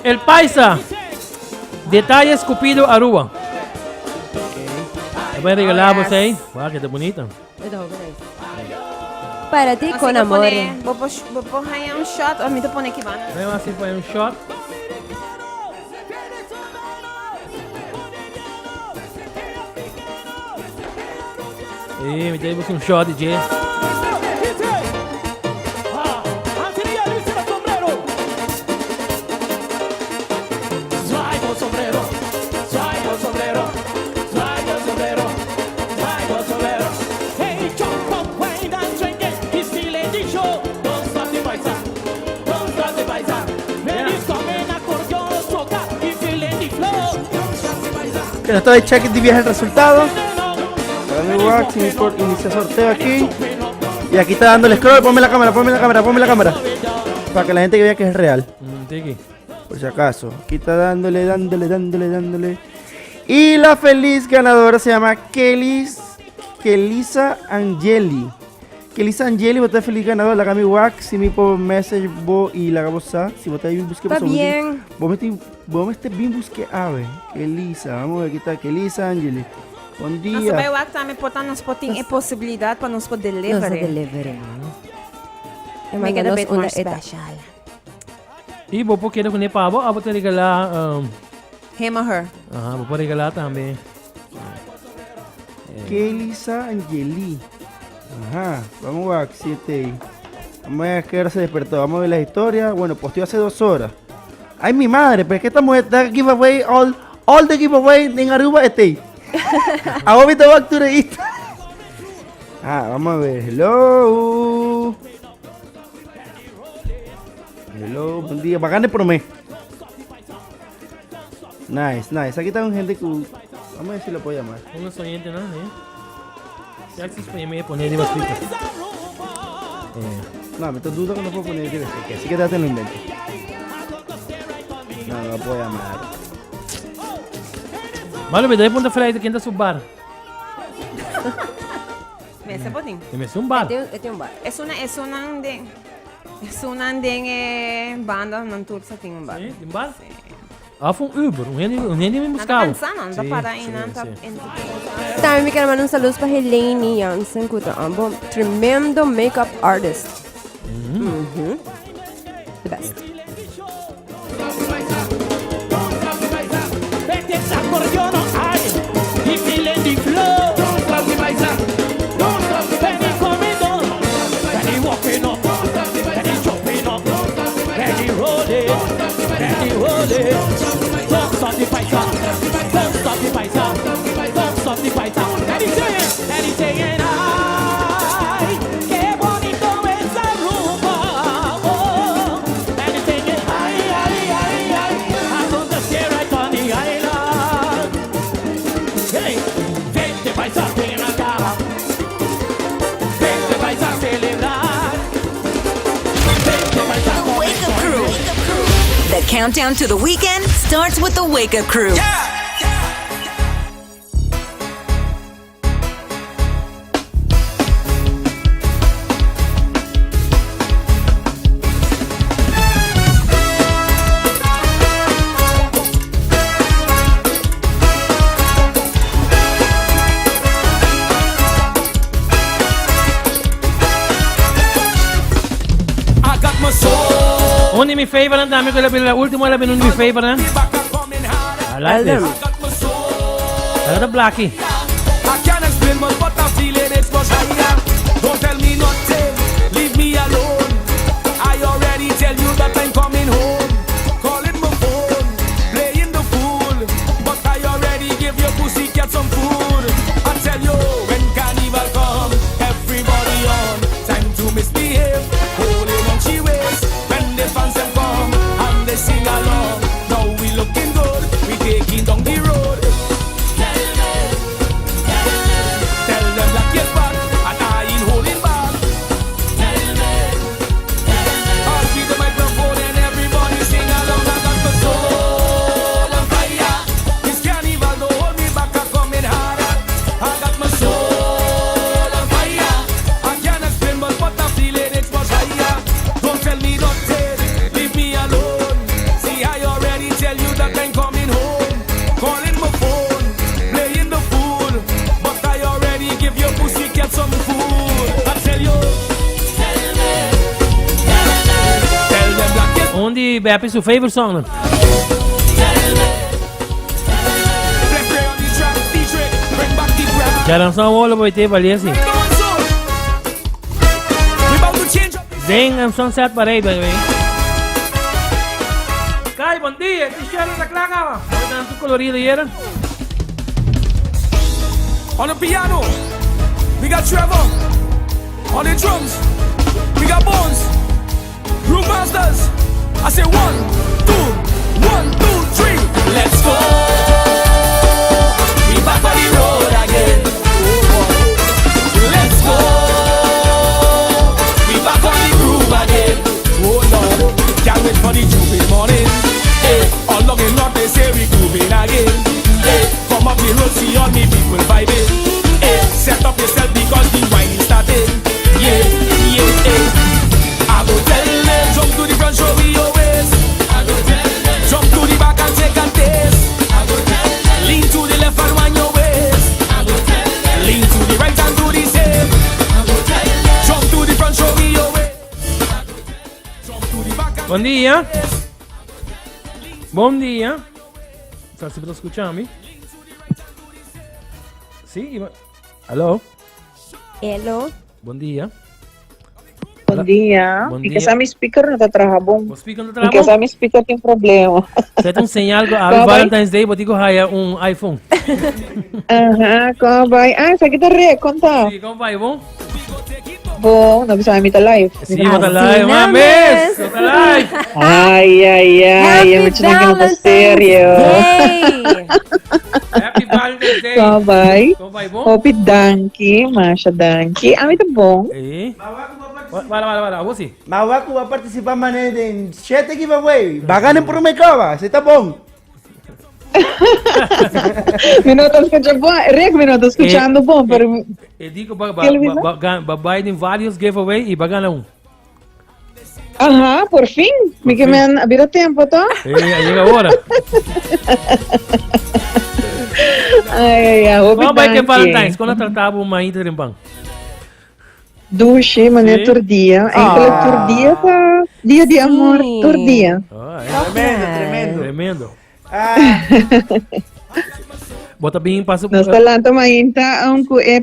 El Paisa. Detalles Cupido Aruba. Voy a regalar a você. Wow, que tá bonita. Para ti con amor. Vou pôr aí um shot. Ou me tô pondo aqui, mano. Vamos assim, põe um shot. E me dei um shot, DJ. Ya está de check de viaje el resultado. Para mi wax, inicia sorteo aquí. Y aquí está dándole scroll. Ponme la cámara. Para que la gente vea que es real. Por si acaso. Aquí está dándole. Y la feliz ganadora se llama Kelisa Angeli. Kelisa Angeli, vos estás feliz ganadora. La Gami Wax, si me por message vos y la Gabosa. Si vos estás bien busque Está bien. Vos me estés bien busque ave. Kelisa, vamos a ver aquí está Kelisa Angeli. Bom dia. Nossa, vai o que tá me botando nos potinhos. É possibilidade para nos poder Nossa delivery. delivery. Make it a bit more Eta. special. E vou pôr queira com ele para vou te regalar. Him or her. Vou pôr regalar também. Kelisa Angeli. Ajá, vamos a ver si este ahí. Vamos a ver que ahora se despertó. Vamos a ver la historia. Bueno, posteó hace 2 horas. Ay, mi madre, pero es que esta mujer da giveaway, all the giveaway en Aruba este ahí. A vos te va a actuar ahí. Vamos a ver. Hello, buen día. Bacane por mes. Nice. Aquí está un gente que... Vamos a ver si lo puedo llamar. Um sonhante, né? Já que vocês podem poner de bastante. No, me duda que no puedo poner de así que te lo invento. No puedo llamar. Malo, me dá ponta freio quem tá sub bar. Esse potinho. Tem um bar. Este un bar. Es una andeng banda non tursa tem um bar. Sim, tem bar? Foi Uber, um rende me Não buscava. tá pensando, não tá para aí, não tá... También me quiero mandar un saludo para Helene Jansen, que es un tremendo makeup artist. The best. The countdown to the weekend starts with the Wake Up Crew. Yeah! Only mi favorite dami ko la último la binun mi favorite. I like this. I got a Blackie. I can't explain much, but I'm feeling it's much higher. Don't tell me nothing, leave me alone. I already tell you that I'm coming home. Calling my phone, playing the fool. But I already give your pussycat some food. I tell you, when carnival come, everybody on. Time to misbehave, holding on she waist. When the fans them come, and they sing along. Now we looking good, we taking down the road. Tell me die Beppe su favorite song? Let's play on the track, DJ, bring back the ground. Já lançou um olo pra ter valer assim. Going so. We about to change up this. Ding ang sunset parade, by the way. Kai, bom dia. T-shirt na claca, va. Tanto colorido y era. On the piano, we got Trevor. On the drums, we got Bones. Room Masters. I say 1, 2, 1, 2, 3. Let's go. We back on the road again. Let's go. We back on the groove again. Oh no, can't wait for the Jupiter morning. Hey, all looking up, they say we grooving again. Hey, come up the road, see all me people vibing. Hey, set up yourself because the wine is starting. Yeah, yeah, hey. I go tell them, jump to the front, show me your waist. I go tell them, jump to the back and take a taste. I go tell them, lean to the left and wind your waist. I go tell them, lean to the right and do the same. I go tell them, jump to the front, show me your waist. I go tell them, jump to the back and Bom dia. Bom dia. Só se você escutar me. Sim. Alô. Hello. Bom dia. Bom dia. Bom E dia. que essa minha speaker não está trabalhando. Você fica no E que essa trabalho? minha speaker tem problema. Você tem um sinal que Vai. a Valentine's Day, vou te correr iPhone. Aham, como vai? Ah, isso aqui tá conta. Sim, como vai, bom? Bom, não precisa me tá live. Sim, vou tá Assim live. na Uma vez. Vou tá live. Ai, eu tinha que não sério. Day! Happy Valentine's Day. Como vai? Como vai, bom? Hope danke, Masha danke. Ah, muito bom. Eh. Wala, você. Mawaku va a participar mañana en 7 giveaway. Va a ganar por Mecaba, se está bom. Minuto escuchando bom. Rick, minuto escuchando bom, pero Eu digo, vai em vários giveaway e vai ganhar um. Ajá, por fin. Me que me han habido tiempo, ¿tá? Chega agora. Ai, hope Como vai que é danke. Valentine's? Quando tratava uma íntegra em banco? Duche, mané, Sim. turdia. Aquele turdia tá dia de amor, Sim. turdia. Tremendo. Tremendo. Ah, Bota bem, passa Nós falando ainda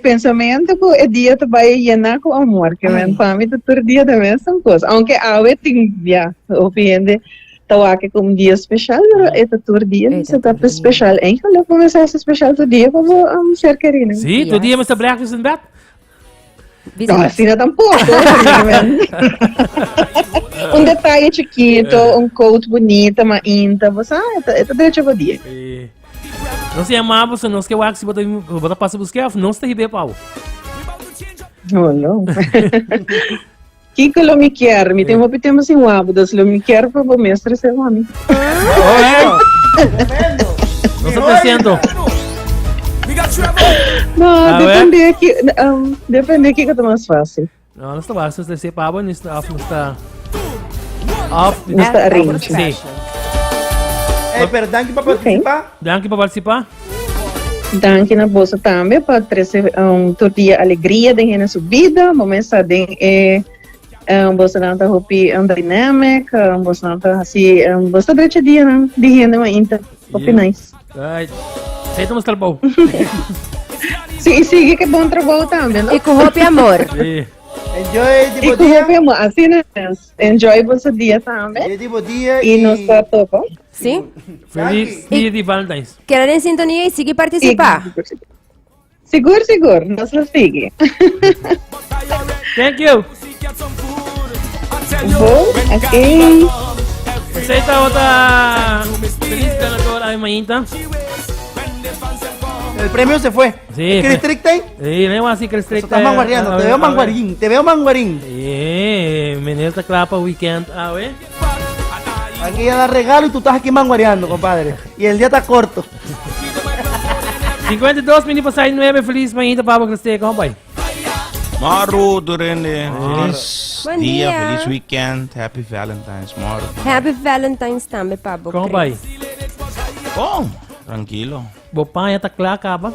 pensamento que o dia tu vai llenar com amor, que vem para mim todo dia também são coisas. Aunque a vez tem já, opinião tawa que como dia especial, é todo dia se tá especial. Então eu começar esse especial todo dia como ser querido. Sim, todo dia Mr. Breakfast in bed? Não, assim não tampouco. Detalhe chiquito, coat bonita, uma inta, você é direito ao dia. Não se amava, se não se quer se bota passa buscar, não se tem bem pau. Oh, não. Que lo me quer? Me tem uma pitema sem wabo, das lo me quer para o mestre ser homem. Não está pensando. We got Trevor. Não, depende aqui que é mais fácil. Não, não está basta, se ser pau, não está off, não está off. Não está arrange. Sim. pero danke para participar. Danke para participar. Danke na bolsa também para trazer todo dia alegria dentro da sua vida, momento de bolsa não está hopi dinâmica, bolsa não está assim, bolsa direito dia não, de renda uma inta, hopi nice. Right. Aceita mostrar bom. Sim, sim, que bom trabalho também, não? E com roupa e amor. Sim. Enjoy E tipo com dia. hopi amor, assim né? Enjoy bolsa dia também. Tipo dia E nós está topo. Sim? Feliz dia de Valentine's. Querer em sintonia e seguir participar. Seguro, nós não fique. Thank you. Bom, ok. Aceita outra feliz ganadora aí, manhã. El premio se fue. Sí, ¿Qué distrito hay? Sí, no así que Eso está manguareando. Te veo manguarín. Te veo manguarín. Menino está claro para weekend. A ver. Aquí ya da regalo y tú estás aquí manguareando, compadre. Y el día está corto. 52 minutos para 9. Feliz manhã, Pablo Cristê. Como vai? Maru Durende, feliz Bom dia, dia. feliz weekend, happy Valentine's, Maru. Happy Valentine's também, Pablo. Como vai? Bom, tranquilo. Bopanha tá claro, acaba.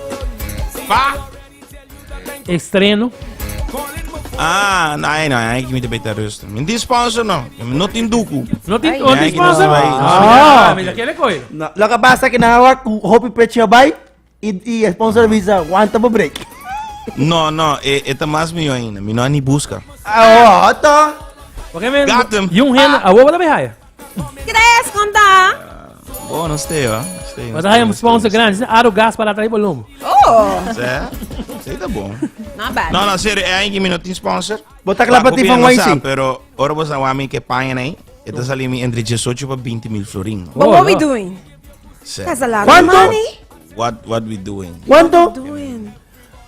Pá! Estreno. Nee, ik moet beter rusten. Mijn die sponsor no. Not in Duku. Not in Ay. on this Ay, sponsor? ginasabay. Ah, may lakele ko eh. No, lo que pasa es que nahawak kung hopi pecha bay y sponsor visa wanta mo break. No, ito mas meu ainda. Meu não busca. Ah, ito. Okay, men. Got him. Yung hen, awa wala ba haya? Cres, conta! Bom, não stay, ó. Stay. Wala haya sponsor grande. Aro gas para atrair volume. Oh! Sei tá bom. Not bad. Não, sério, é aí que meu não tem sponsor. Bota que la pati Papi, pang não YC. sabe, pero ora você não vai que paga aí. Ito sa limi entre 18 para 20 mil florin. But Oh, what we no. doing? Sé. That's a lot Quanto? of money. What we doing? Quanto? Doing.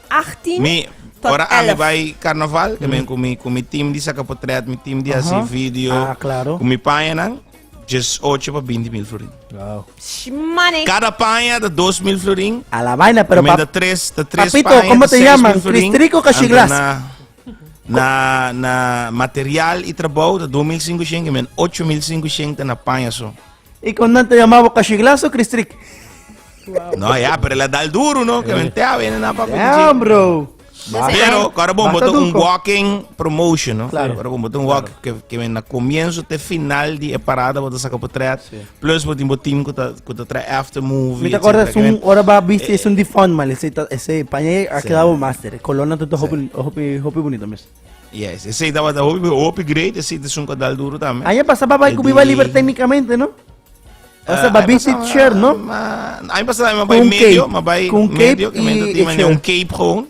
18 Mi tot ora ami 11. vai carnaval, kami kumi team di sa kapotret, mi team di asi video. Ah, claro. Kumi paia nang 18 para 20 mil florin. Wow. Money. Cada paia de 2 mil florin. A la vaina, pero Kami de pap tres Papito, paia ¿cómo de te 6 llaman? mil florin. Cristrico o Cachiglas? Na material e trabalho de 2.500, kami 8.500 na paia so. y con te llamaba Cachiglas o Cristric. No, ya, pero la da el duro, ¿no? Que mente a ver na papi. Damn, bro. Pero, ahora vamos a Basta botar un dulco. walking promotion, ¿no? Claro. Ahora vamos a botar un walk que ven na comienzo até final de parada, vamos a sacar por trás. Plus, vamos a botar team que te trae after movie. ¿Me te etcétera, acuerdas? que ven- Ahora va, viste, es un defund mal. Ese pañe ha quedado master. Colonna todo hopi bonito, mes. Yes, esse aí tava da upgrade, esse de sunco dal duro também. Ayer pasaba para que iba libre técnicamente, ¿no? O sea, va visit share, ¿no? Aí passava mas vai Com medio, cape. mas vai Com medio, cape que men e tem mas shirt. um cape gewoon.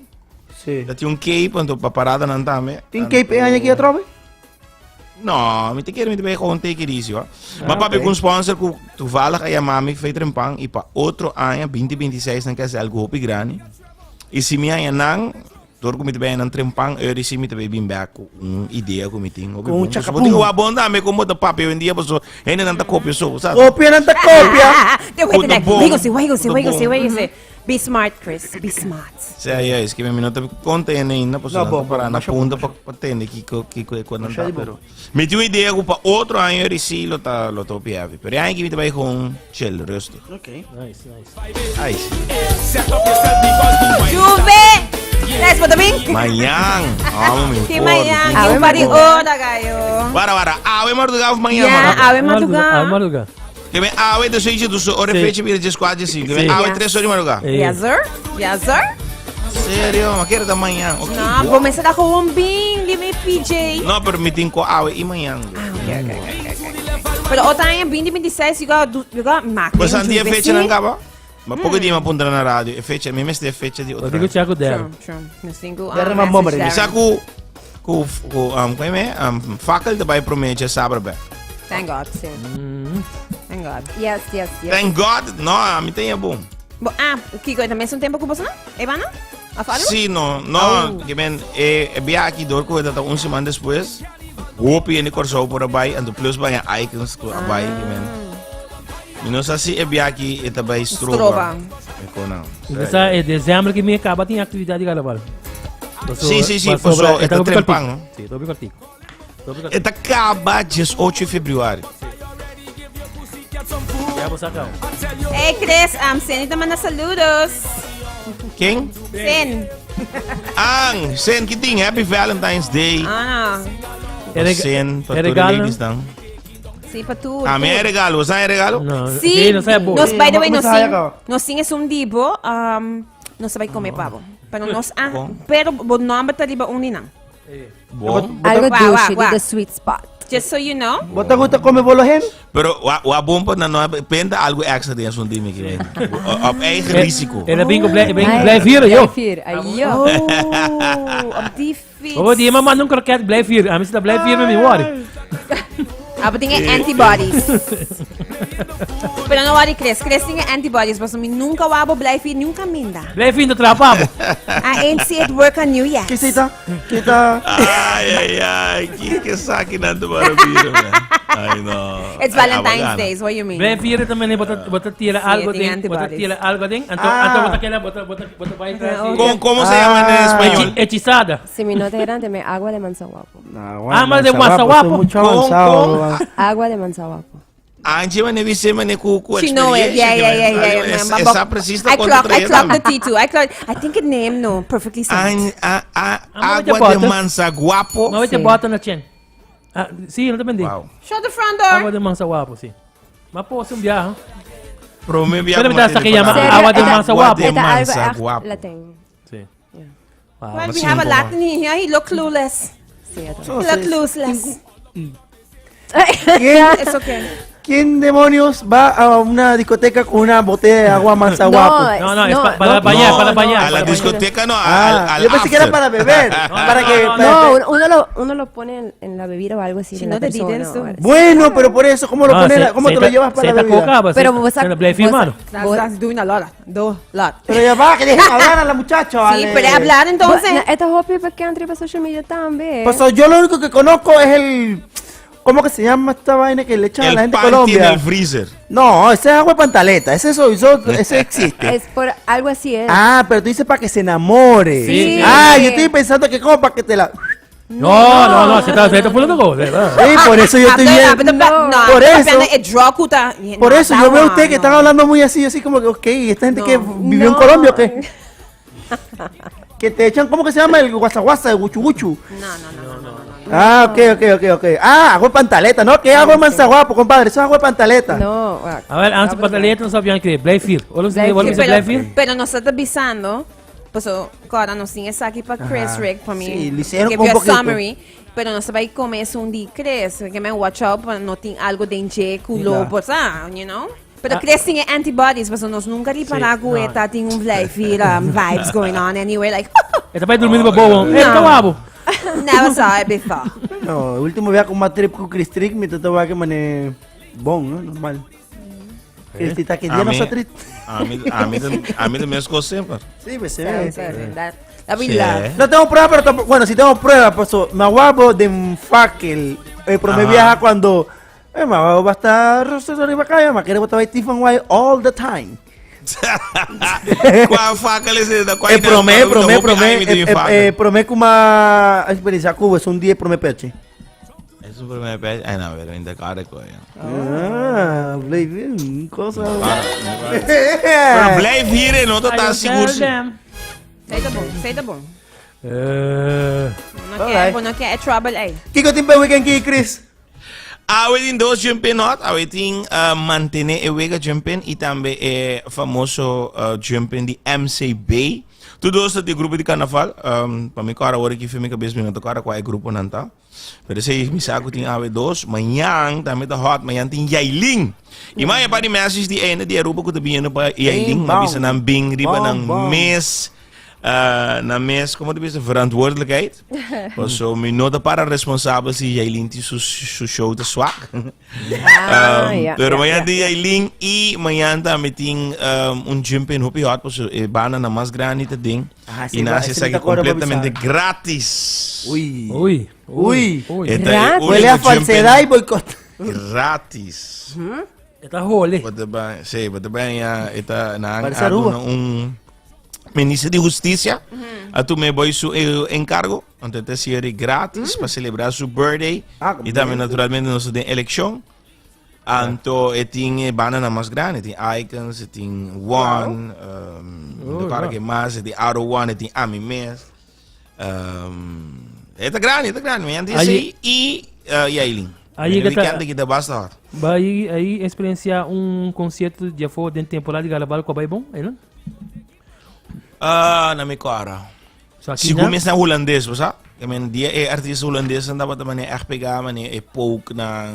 Sí. Dat een cape, want op parada não também. ¿Tin cape año aquí atrás? No, me te quero me te gewoon take it easy, hoor. Maar papi, com sponsor, toevallig a mami fez trempang, e para outro ano, 2026, não quer ser algo hopi grande. E se minha não, door ko met bij een trempang, si met bij bimbak, idea ko meeting. Com um So, chacapum. buti ko abonda, me como da papi, hindi pa so, hindi nanta kopya so, sa. Copia, nanta copia. Wait, the bone. wait, wait, The bone. wait. Be smart, Chris. Be smart. Sa yes, que me minuto conta na po No, so, bom, para na masya punta pa patende kiko nanta Masya, pero. Me tiu idea ko pa outro ano si lo to piavi. Pero ay kimi bay kung chill resto. Ok. Nice, nice. Ay, sí. Set up yourself because the wine. Juve! Let's put the wing. Mayang. Amo mi. Si Mayang, Ave yung pari Maria. oda kayo. Para, awe marduga mayang. Yeah, mara. ave maduga. Maduga. Que me awe de soite do so ore Sim. feche bir de squad assim. Que me Sim. awe Yes. 3 horas maruga. Yes, sir? Yes, sir? Sério, maquera da manhã. Ok. Na, boa. começa da kumbing, limi PJ. Não, permitem ko awe e manhã. Pero otra año, 2026, you got Mac. Mas ang dia fecha nang gaba? Ma pouco dia mapunta na radio. E fecha, me mes de fecha de O outra. digo siya ko der. True. No single. Darren man bomber. Bisa ko kaya me fakkel de bay promete sabre ba. Thank God, sim. Thank God. Yes, yes, yes. Thank God. No, a mim tem bom. Kiko, também é um tempo que você não? Ivana? A falo? Sim, no, que men bia aqui dor ko da un semana depois. Hopi ni corso por bay and plus bay icons ko bay que men. Minus assim bia aqui eta bay Stroba. Eko na. Sa dezembro que me acaba tem atividade de carnaval. Sim, passou eta trempang, no? Sim, tô bem cortico. Eta acaba 18 de fevereiro. Ya vou sacar. Hey, Chris, Sen naman na saludos. Quem? Sen. Ang, Sen Kiting, Happy Valentine's Day. Ah, Sen, para todos regalo? ladies lang. sim, para tudo. Ah, may regalo. Saan yung regalo? No, Sim, não sai boa. nós, by the way, nós Masaya sing, ka. nós sing é dibo, nós vai comer pavo. Pero nós, Bom. pero o nome tá liba uninang. Bom. Algo Wow, douche, wow, wow. the sweet spot. Just so you know. Bota gusta come bolohen? Pero wa bom pa na no, penda algo extra din sa hindi mi kimen. Op eigen risico. Era bingo blijf hier, joh. Blijf hier. Ayo. Oh, op die fiets. Oh, die mama nung kroket blijf hier. Amis na blijf hier met me worry. Ah, but tinha antibodies. Pero não worry, Chris. Chris tinha antibodies. Mas nunca wabo blijf hier, nunca minda. Blijf hier in de trap af. I ain't see it work on you yet. Kita, kita. Ay, que sakin na barabiro. Ay no. It's Valentine's Day, what you mean? Blijf hier também bota tira algo tem ding. Bota antibodies. tira algo ding. Anto bota aquela bota vai ¿Cómo se llama en español? Hechizada. Si mi nota grande, me agua de manzahuapo. Ah, mas de Guasahuapo. Mucho ¿Cómo? avanzado. Agua de manzahuapo. Angie, man, nevi se man kuku She know it. Yeah. Essa precisa I clock the T2. I think it name no perfectly sound. Água de mansa guapo. Mas vai ter bota na chen. Sim, não depende. Wow. Shut the front Água door. de mansa guapo, sim. Mas pô, se viaja. Promete Pero me das aqui a llama Serio, agua de esta- mansa guapo. de Esta mansa algo guapo. la tengo. Sim. Well, Mas we have a simple, Latin in here. He look clueless. Sí, ya tengo. He look clueless. ¿Quién, It's okay. quién demonios va a una discoteca con una botella de agua mansa guapo? No, es para bañar, para bañar. A la para bañar. discoteca no, Ah, al yo pensé que era after. para beber. para que, no, para No, que- uno lo pone en la bebida o algo así. Si de no la te persona details, o tú. algo así. Bueno, pero por eso, ¿cómo lo Ah, pones? se- ¿Cómo se te lo ta- llevas para se la ta bebida? coca, pues, Pero se- vos se lo play firmado. That's doing a lot. Pero ya va, que dejen hablar a la muchacha, Sí, vale. pero hablar entonces. Bueno, esta hobby porque entré para social media también. Pues yo lo único que conozco es el... ¿Cómo que se llama esta vaina que le echan a la El gente de pan tiene Colombia? el freezer. No, ese es agua de pantaleta. Ese existe. Es por algo así es. Ah, pero tú dices para que se enamore. Sí. Ah, yo estoy pensando que como para que te la... No, se está fulando cosas. Sí, por eso yo estoy bien... Por eso- Por eso yo veo a usted que están hablando muy así como que, ok, esta gente que vivió en No. Colombia, ¿o qué? Que te echan, ¿cómo que se llama? El guasaguasa, el guchu. No. Ah, ok. Ah, agua de pantaleta, ¿no? ¿Qué agua de mansa guapo, compadre? Eso es agua de pantaleta. No. A ver, antes pantaleta não sabia que Blay Fear. Olha Blay você Fear. Blay Fear. Pero nós estamos avisando. Pues agora nós tínhamos isso aqui para Chris Ajá. Rick, para mim. Sí, lo hicieron give un you a poquito. summary. Pero nós vai começar um dia Chris, que me watch out para não ter algo de culo, pues you know. Pero Chris tinha antibodies, mas nós nunca reparar com ele, tem Blay Fear vibes going on anyway, like Ele vai dormindo pra boa. Ele tá guapo. never saw it before. No, el último viaje con más trip con Chris Trick, me trataba que mané bon, ¿no? Normal. El tita que día no se trip. A mí também escolhe sempre. Sí, pues se So, ve. that we Sí. love. No tengo pruebas, pero tampoco, bueno, si tengo pruebas, pues me guapo de un fackel. Pero me Ajá. viaja cuando me guapo va a estar arriba acá, me quiere botar Stephen White all the time. Qual a faca eles Promé com uma experiência com isso, dia promé peixe. Isso para mim é ai não, velho, ainda cara coisa. Ah, Blade, coisa. Pero Blay Fear não tá seguro. Say the bom. Eh, Não quer trouble, eh. Kiko timpe weekend ki Chris. Awet in dos jumping not, awet in mantener e wega jumping e também é famoso jumping de MCB. Tudo isso de grupo de carnaval. Para mim cara agora que filme cabeça me não cara qual é grupo não tá. Pero sei me saco tem awet dos, manhã também tá hot, manhã tem Yailing. E mais para de messages die ene die roepen ko te binnen para Yailing, maar bisa nang bing riba Bang, bang. nang mes na mes, como de bisa verantwoordelijkheid. So me nota para responsável si Yailing ti su show te swak. Pero mañana de Yailing y mañana também tem jumping hopi hot, pues bana na mais grande te ding. Ah, sí, E va, nasce ese isso me aqui te acuerdo, completamente Bobby grátis. Uy. Ui. Esta é o Huele a único falsedad y boicot. grátis. Tá role. Bota bem, ita na Parece Aruba. Ministro de Justiça, a tu me voy su encargo, onde te serie grátis para celebrar su birthday e também naturalmente nosso de eleição. Anto tem banana mais grande, tem Icons, tem One, do cara que mais tem Auto One, tem Ami Mes. É grande, mas antes Aí- e Yailing. Aí que tá- que tá basta. Vai aí experienciar concerto de for dentro temporada de carnaval com bom, é não? Na minha cara. Só que Siguro mesmo holandês, sabe? I mean, die artiesten holandês en dat wat echt pegar, meneer poke naar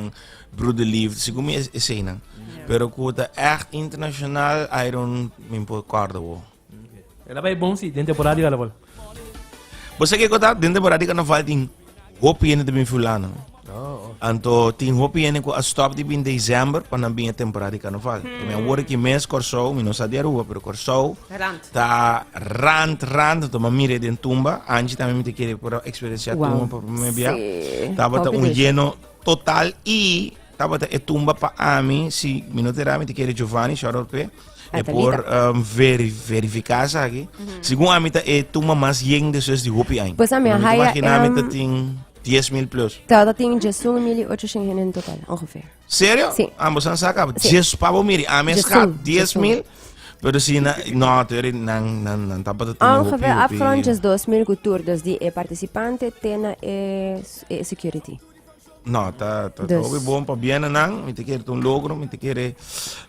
broederliefde. Siguro me is een. Pero quota echt internacional, I don't me importa. ela vai bom sim dentro temporada de carnaval. Você que contar dentro temporada de carnaval tem hopi en de bem fulano. Anto tem hopi en ko a stop de bem dezembro para bem a temporada de carnaval. I mean, hoor que mês corso, me não sabia rua, pero corso. Tá rand, to mamire den tumba. Antes também me te querer por experiência tumba para me via. Tava lleno total e tava a tumba para ami si minutera me te querer Giovanni shout out pe. É por verificar aqui. Segundo a mim é tumba mais yeng de suas de hopi aí. Pues a minha Imagina me tem 10,000 plus. Dat ting Jesung mili 800 in total, ongeveer. Sério? Sim. Ambos ang saka. Sim. 10 pa miri. Ames ka Jesung, 10,000. Pero sina no, tu nang tapat at Ongeveer upfront is 2,000 cultuur, dus die participante tena security. No, Dus- hobi bom pa bien nang, mi te kere tong logro, mi te kere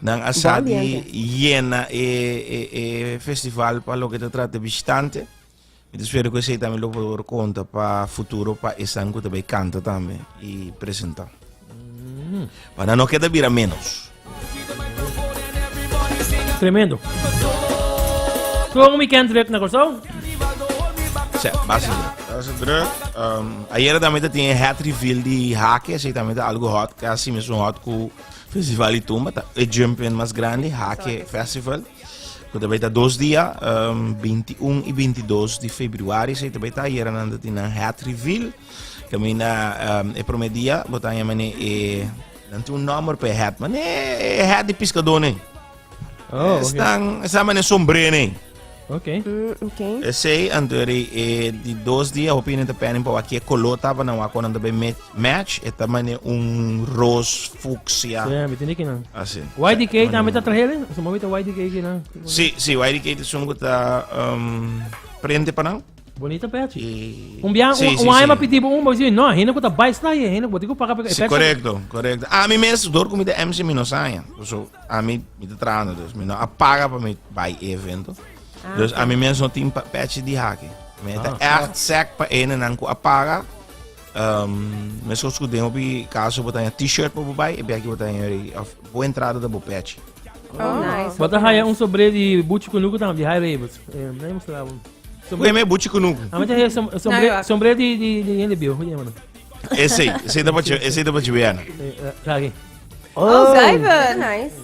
nang asadi ambiente. Iena festival pa lo que te trata visitante. Mi te spero che sei también lo por conta pa futuro pa esang ko também canta também e presenta. Para no queda vira menos. Tremendo. Kung weekend trip na ko, so? Sim, bastante druk. Ayer também tinha hat reveal de Hake, sei também algo hot, que assim mesmo hot com festival e tumba, é jumping mais grande, Hake Festival. Que também tá 2 dias, 21 e 22 de fevereiro, sei também tá ayer nanda tinha hat reveal, que mina é promedia, botar a mane não tem número para hat, mas é hat de pescador né. Oh, okay. Essa mane sombrero né. Okay. Okay. Sei, anterior de 2 dias, eu opinião da pena para aqui color tava não a quando também match, é também rose fucsia, Yeah, bitini na. assim. YDK kami tatrahelin. Sumawit ang YDK na. Sim, YDK de sungo tá prende para não. Bonita pet. E Um ay mapitibo kasi no, hina ko ta bias na eh, hina ko ko para Sim, correto. A mim mesmo dor comida MC Minosanha. So, a mim me trano, dus me não apaga para me vai evento. Dus a mim mesmo tem patch de hack. Me tá echt sec para een en ko apaga. Mesmo que deu bi caso botar t-shirt para babai, e bem aqui botar boa entrada da patch. Oh, nice. Bota haya sobre de buti kunuko tam de high rebels. Nem mostrava. Foi me buti kunugo. Ama tayo sombre de ele bio, mano. Esse da para ver. Kagi. Oh, Gaivan. Nice.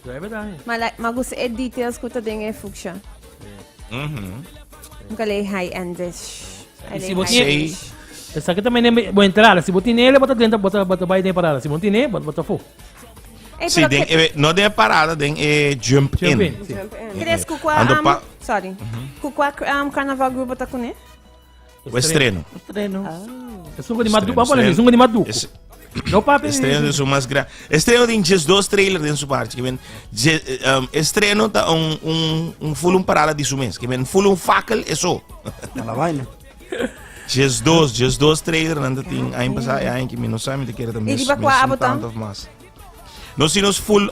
Driver dahi. Maar gusto details ko ta dinge fuksha. Kale high-endish. Si botin. Essa aqui também é boa entrada. Se botin ele, bota dentro, bota vai nem parada. Se botin ele, bota fo. Sim, não tem parada, tem jump in. Cres kukwa sorry. Kukwa carnaval group ta kune? O estreno. É sungo de madu, vamos lá, sungo de madu. Não papo. Estreno de mais grande. Estreno tem just 2 trailers dentro da parte. Que vem estreno tá full parada de mês. Que vem full fackel é só. A vaina. Just 2 trailers nanda tem aí passar aí que não sabe de que era também. E ba kwa abotang? Nós temos full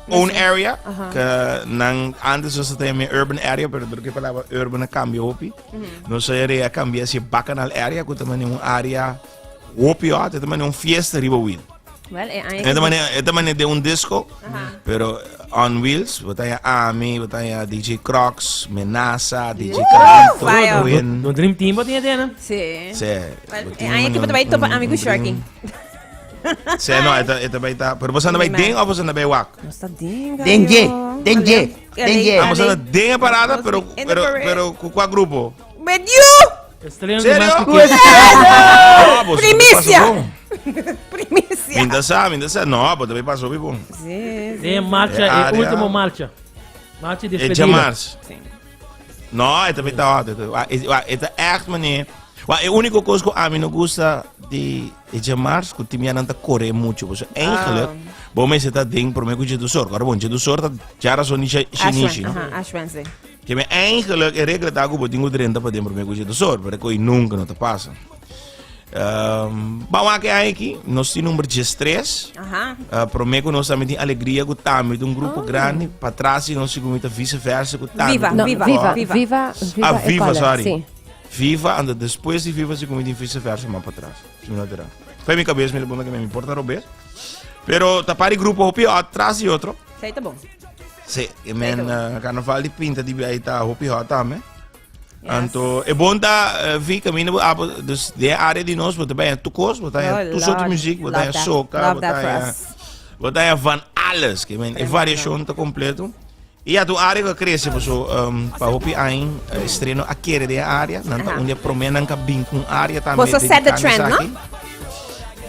own area, que nang antes nós temos urban area, pero do que palavra urban cambia opi. Nós area cambia se bacanal area, que também uma área opi, até também fiesta riba wheel. Well, também de disco, pero on wheels, botaya Ami, botaya DJ Crocs, Menasa, DJ Carlito, No Dream Team ba tinha na? Sim. Well, aí aqui bota vai topa amigo Sharking. Sim, não, esta vai estar, pero você não vai ding ou você não vai wak? Nossa, dinga. Dengue. Ah, você não ding a parada, pero com qual grupo? With you! Estrela de Sério? Primícia! Primícia! Minda sa, no, pero também passou bom. Sim. É marcha, é última marcha. Marcha de É despedida. de março. Não, é também tá ótimo. É echt meneer. A única coisa que a mim não gosta de março, que tinha não tá correr muito. Porque eigenlijk, bom, mas está ding para mim que do sor. Agora bom, do sor tá já era só niche. Ash Wednesday. Que me eigenlijk é regra da que tenho 30 para dentro para mim que do sor, para que nunca não te passa. Bom, aqui nós temos número 3. Para mim que nós também temos alegria que também de grupo grande para trás e nós temos vice-versa que também. Viva, sorry. Sim. Viva, anda depois de Viva se comida em vice-versa mais para trás. Foi minha cabeça, me lembro que me importa Robert. Pero tapar grupo hopi atrás e outro. Sei tá bom. Sim, e men carnaval de pinta de aí tá hopi hot também. Então, é bom tá vi caminho dus de área de nós, botar bem tukos, botar tu soort muziek, botar soca, botar van alles, que men é variação tá completo. E a tua área que cresce, para hopi aí estreno a querer de área, nanta onde promena que bem com área também. Você set the trend, não?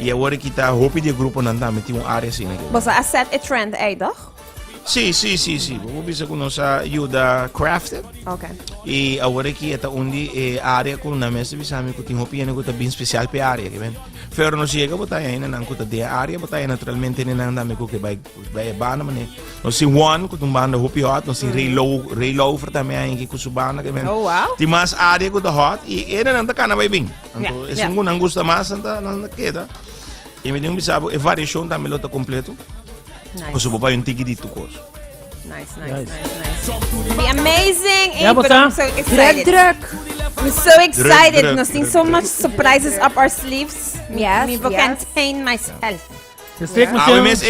E agora que tá hopi de grupo nanta também tem uma área assim, né? Você set a trend aí, doch? Sim. Vou bisa ko sa Yuda Crafted. Okay. E agora que está onde área com na mesa bisami ko tinho piano ko tá bem especial pe área, que ben. Pero no chega botar ainda não ko tá de área, botar naturalmente nem nada me ko que vai bana mane. No si one ko tung banda hopi hot, no si relow for também aí que ko subana, que ben. Oh, wow. Ti mas área ko tá hot e ainda não tá kana vai bem. Então, Yeah. esse não gosta mais, não queda. E me deu bisabo e variação também lo tá completo. Ko subo pa yung tigi dito ko. Nice. Be amazing. Yeah, but basta. I'm so excited. Druk. I'm so excited. Druk. We've seen so much surprises up our sleeves. Yes, Me yes. contain myself. Steek mo Ah, siya. mas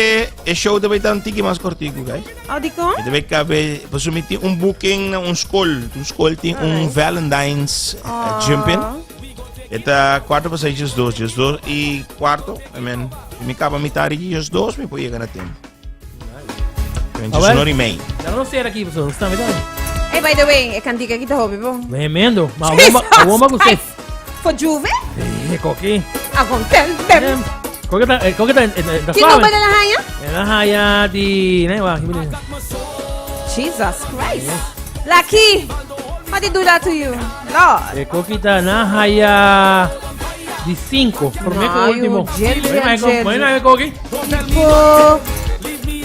show da ba tigi mas cortigo, guys? Oh, di ko? Ito ba kabe pasumiti booking na school. School ting Valentine's jumping. Ito quarto pa sa just dos e quarto. I mean, mi kapa mitari just dos, mi puede ganar tempo. Just well. no remain. Eu não sei aqui, pessoal. Você tá me dando? Hey, by the way, can't kita hobi po. Tremendo. Mas eu vou gostar. For Juve? Koki. Akong tell them. Koki tá Kino ba na haya? Haya di... Né, wah, kibili. Jesus Christ. Lucky. What did do that to you? Lord. Koki tá na haya di 5. Por mim que o último. Põe na Koki. Po.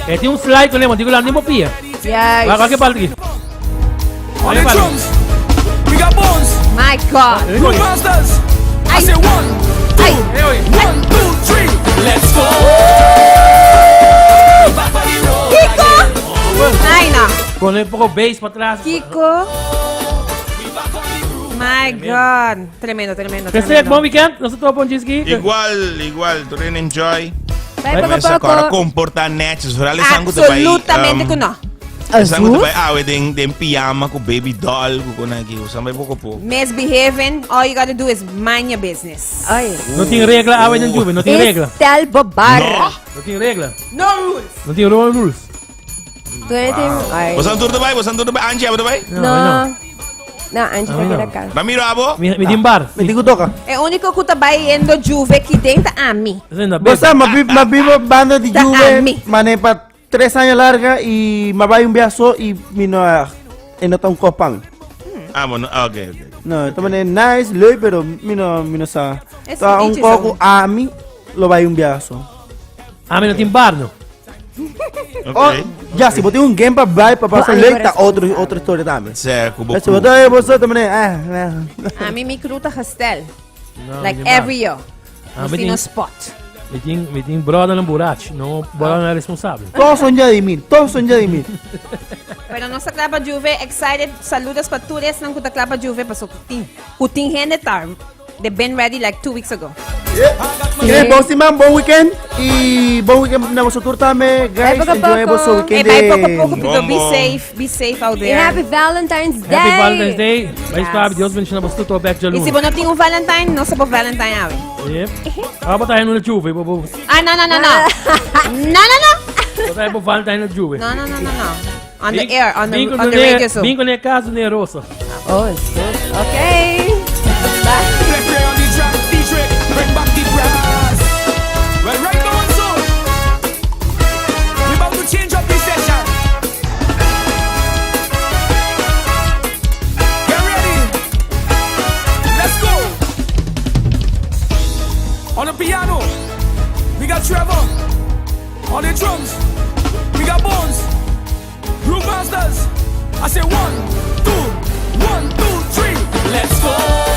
Tem slide ko lemo. Digo lang, di mo pia. Yes. Vai qualquer parte aqui. On the drums, we got Bones, My God. Brewmasters. I say 1, 2, 1, 2, 3, let's go. Kiko. Ay, na. Con un poco bass para atrás. Kiko. My God. Tremendo. Kasi bom weekend. Nasa to po ang Jiski. Igual, tu rin enjoy. Bye, Mas Papa agora Poco. comportar netos. Verali sangue tu vai. Absolutamente ko na. Sangue tu vai awe den pijama com baby doll ko na aqui. Sambay pouco. Misbehaving, all you gotta do is mind your business. Ay. Não tem regra away ng Juve. Não tem regra. Estel Bobar. Não tem regra. No rules. Não tem rules. Ay. Bosan tur tu vai. Anji apa tu vai? No. Na, Angie Ay, ka no. ka. Ramiro abo? May dimbar. Me digo toca. É o único que tá bayendo Juve que dentro a mim. Basta, mabibo banda de Da Juve, Ami. mané pa 3 años larga y mabay un viazo y mino tá copang. Ah, bueno, okay. No, ito man nice, loy, pero mino sa Es ta un un coco ami lo bay un viazo. Ah, may timbar, no? Oh, ya, si boté un game pa bay pa pasar Ay, loy, pero ta otro story también. Se kubo. Si boté bosa también A mim me cruta Castel. No, Like timbar. every year. Ah, No may no ting- spot. May ting brother ng Burachi. No, brother na responsable. todos son ya de mil. Pero nossa Clapa Juve, excited. Saludos para todos ng kuta Clapa Juve. Paso kuting henetar. They've been ready like 2 weeks ago. Okay, bom simang, bon weekend y bon weekend na moso tour tame, guys. Ay, poco, Enjoy poco. moso Eh, weekend. bye, poco, pero be Bombo. safe out And there. Happy Valentine's Day. Happy Valentine's Day. Mas Yes. sabe, Deus bendiga você todo back de E se aluno. você não tem um Valentine, não se pode Valentine ave. Yep. Ah, botar no Juve. Botar Ah, não. pro Valentine no Juve. No. On the air, on the radio show. Bingo ne caso ne rosa. Oh, it's good. Okay. Let's play on the track, DJ, bring back the brass. Well, right now and soon, we about to change up the session. Get ready. Let's go. On the piano, we got Trevor. On the drums, we got Bones. Brewmasters. I say 1, 2, 1, 2, 3. Let's go.